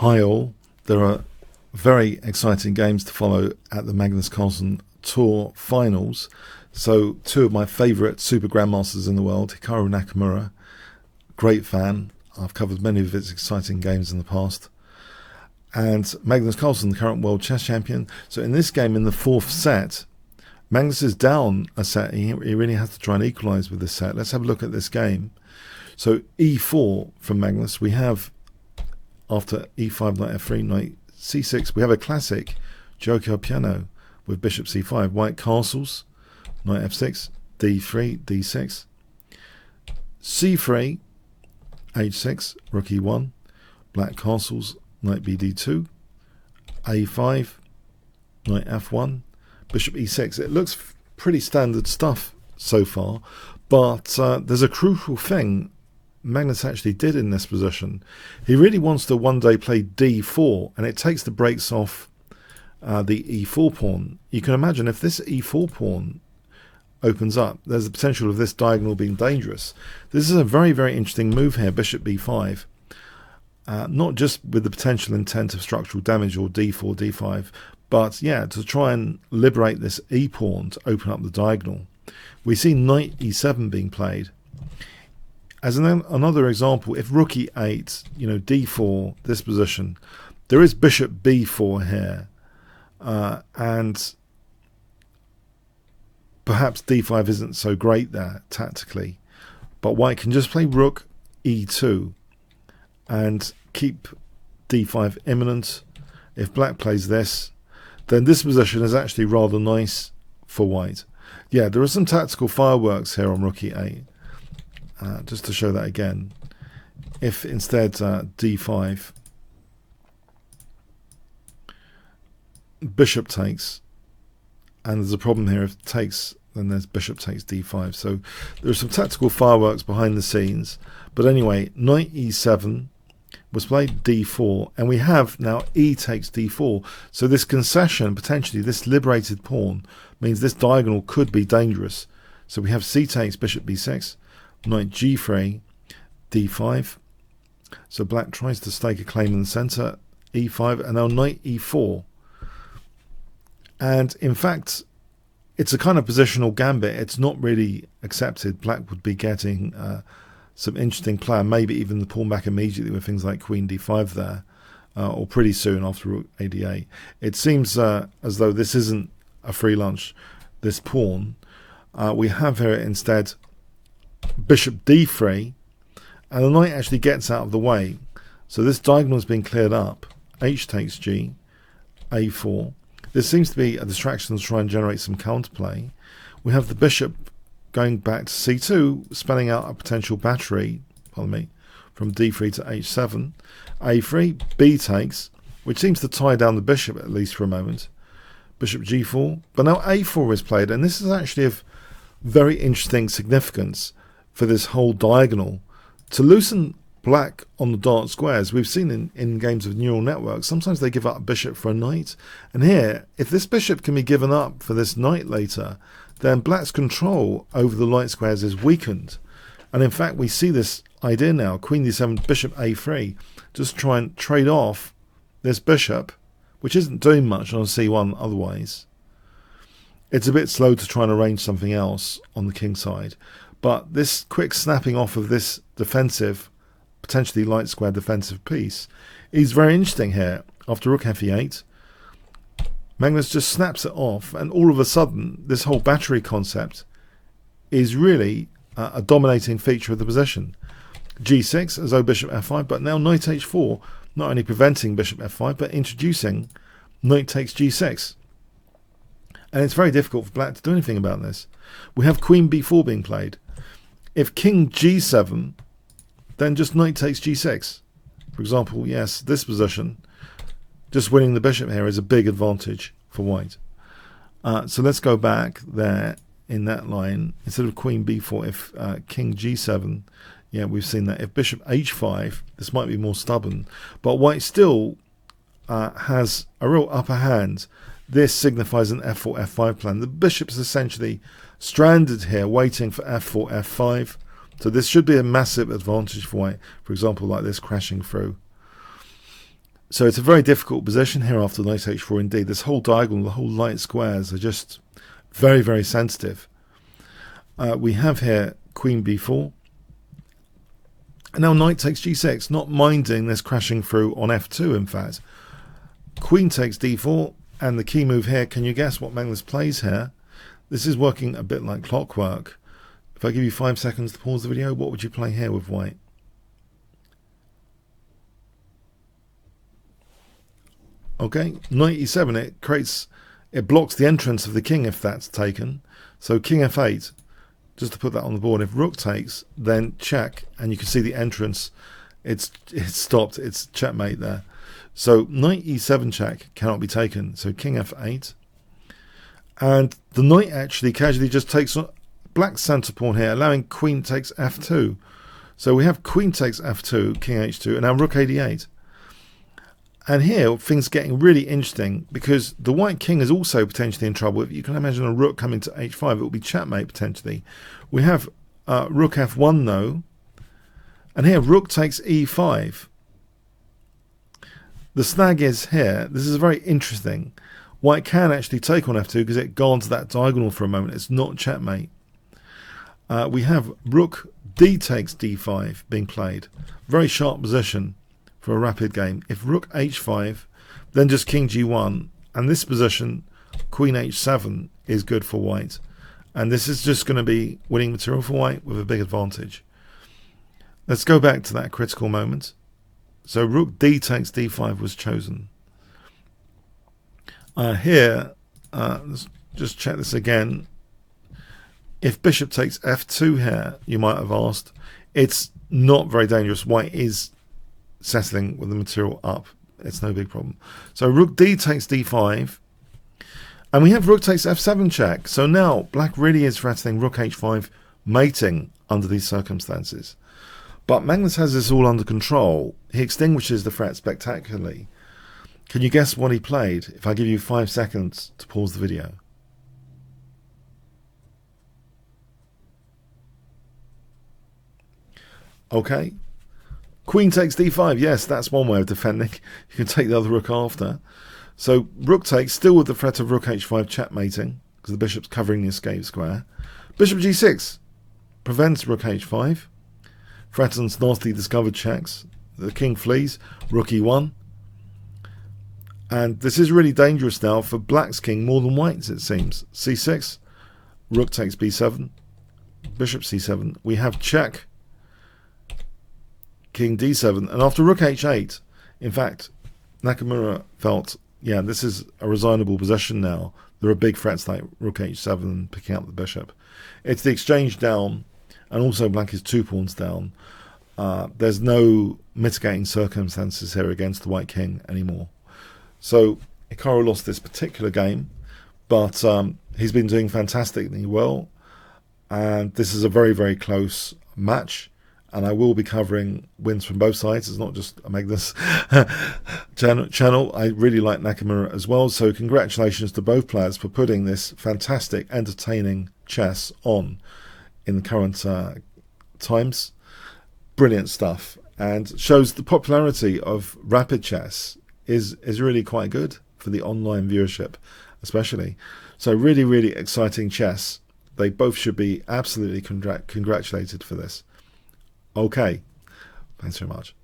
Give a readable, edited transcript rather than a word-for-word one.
Hi all, there are very exciting games to follow at the Magnus Carlsen Tour Finals. So two of my favourite super grandmasters in the world, Hikaru Nakamura, great fan, I've covered many of his exciting games in the past, and Magnus Carlsen, the current world chess champion. So in this game, in the fourth set, Magnus is down a set. He really has to try and equalise with this set. Let's have a look at this game. So e4 from Magnus, we have after e5, knight f3, knight c6, we have a classic Joker piano with bishop c5, white castles, knight f6, d3, d6, c3, h6, rook e1, black castles, knight bd2, a5, knight f1, bishop e6. It looks pretty standard stuff so far, but there's a crucial thing Magnus actually did in this position. He really wants to one day play d4, and it takes the brakes off the e4 pawn. You can imagine if this e4 pawn opens up, there's the potential of this diagonal being dangerous. This is a very, very interesting move here, bishop b5. Not just with the potential intent of structural damage or d4, d5, but yeah, to try and liberate this e pawn to open up the diagonal. We see knight e7 being played. As another example, if rook e8, d4, this position, there is bishop b4 here, and perhaps d5 isn't so great there tactically, but white can just play rook e2 and keep d5 imminent. If black plays this, then this position is actually rather nice for white. Yeah, there are some tactical fireworks here on rook e8. Just to show that again, if instead d5, bishop takes, and there's a problem here, if it takes, then there's bishop takes d5. So there are some tactical fireworks behind the scenes. But anyway, knight e7 was played d4, and we have now e takes d4. So this concession, potentially this liberated pawn, means this diagonal could be dangerous. So we have c takes bishop b6, knight g3, d5. So black tries to stake a claim in the centre, e5, and now knight e4. And in fact, it's a kind of positional gambit. It's not really accepted. Black would be getting some interesting play, maybe even the pawn back immediately with things like queen d5 there, or pretty soon after rook a8. It seems as though this isn't a free lunch, this pawn. We have here instead bishop d3, and the knight actually gets out of the way. So this diagonal has been cleared up. H takes g, a4. This seems to be a distraction to try and generate some counterplay. We have the bishop going back to c2, spelling out a potential battery, from d3 to h7. a3, b takes, which seems to tie down the bishop at least for a moment. Bishop g4, but now a4 is played, and this is actually of very interesting significance for this whole diagonal. To loosen black on the dark squares, we've seen in games of neural networks, sometimes they give up a bishop for a knight. And here, if this bishop can be given up for this knight later, then black's control over the light squares is weakened. And in fact, we see this idea now, queen d7, bishop a3, just try and trade off this bishop, which isn't doing much on c1 otherwise. It's a bit slow to try and arrange something else on the king side. But this quick snapping off of this defensive, potentially light square defensive piece is very interesting here. After rook fe8, Magnus just snaps it off, and all of a sudden this whole battery concept is really a dominating feature of the position. g6 as though bishop f5, but now knight h4, not only preventing bishop f5 but introducing knight takes g6. And it's very difficult for black to do anything about this. We have queen b4 being played. If king g7, then just knight takes g6. For example, yes, this position, just winning the bishop here is a big advantage for white. So let's go back there in that line. Instead of queen b4, if king g7, yeah, we've seen that. If bishop h5, this might be more stubborn, but white still has a real upper hand. This signifies an f4, f5 plan. The bishop's essentially stranded here, waiting for f4, f5. So this should be a massive advantage for white. For example, like this crashing through. So it's a very difficult position here after knight h4 indeed. This whole diagonal, the whole light squares are just very, very sensitive. We have here queen b4. And now knight takes g6, not minding this crashing through on f2 in fact. Queen takes d4, and the key move here, can you guess what Magnus plays here? This is working a bit like clockwork. If I give you 5 seconds to pause the video, what would you play here with white? Okay, knight e7, it blocks the entrance of the king if that's taken. So king f8, just to put that on the board, if rook takes, then check, and you can see the entrance, it's stopped, it's checkmate there. So knight e7 check cannot be taken, so king f8. And the knight actually casually just takes black centre pawn here, allowing queen takes f2. So we have queen takes f2, king h2, and now rook ad8. And here things are getting really interesting because the white king is also potentially in trouble. If you can imagine a rook coming to h5, it will be checkmate potentially. We have rook f1 though, and here rook takes e5. The snag is here, this is very interesting. White can actually take on f2 because it guards that diagonal for a moment. It's not checkmate. We have rook d takes d5 being played. Very sharp position for a rapid game. If rook h5, then just king g1, and this position, queen h7, is good for white. And this is just going to be winning material for white with a big advantage. Let's go back to that critical moment. So rook d takes d5 was chosen. Here, let's just check this again. If bishop takes f2 here, you might have asked, it's not very dangerous. White is settling with the material up. It's no big problem. So rook d takes d5, and we have rook takes f7 check. So now black really is threatening rook h5 mating under these circumstances. But Magnus has this all under control. He extinguishes the threat spectacularly. Can you guess what he played if I give you 5 seconds to pause the video? Okay. Queen takes d5. Yes, that's one way of defending. You can take the other rook after. So rook takes, still with the threat of rook h5 checkmating, because the bishop's covering the escape square. Bishop g6 prevents rook h5. Threatens nasty discovered checks. The king flees. Rook e1. And this is really dangerous now for black's king more than white's, it seems. c6. Rook takes b7. Bishop c7. We have check. King d7, and after rook h8, in fact, Nakamura felt, yeah, this is a resignable position now. There are big threats like rook h7 picking up the bishop. It's the exchange down, and also black is 2 pawns down. There's no mitigating circumstances here against the white king anymore. So Hikaru lost this particular game, but he's been doing fantastically well, and this is a very, very close match. And I will be covering wins from both sides. It's not just a Magnus channel. I really like Nakamura as well. So congratulations to both players for putting this fantastic, entertaining chess on in the current times. Brilliant stuff. And shows the popularity of rapid chess is really quite good for the online viewership, especially. So really, really exciting chess. They both should be absolutely congratulated for this. Okay, thanks very much.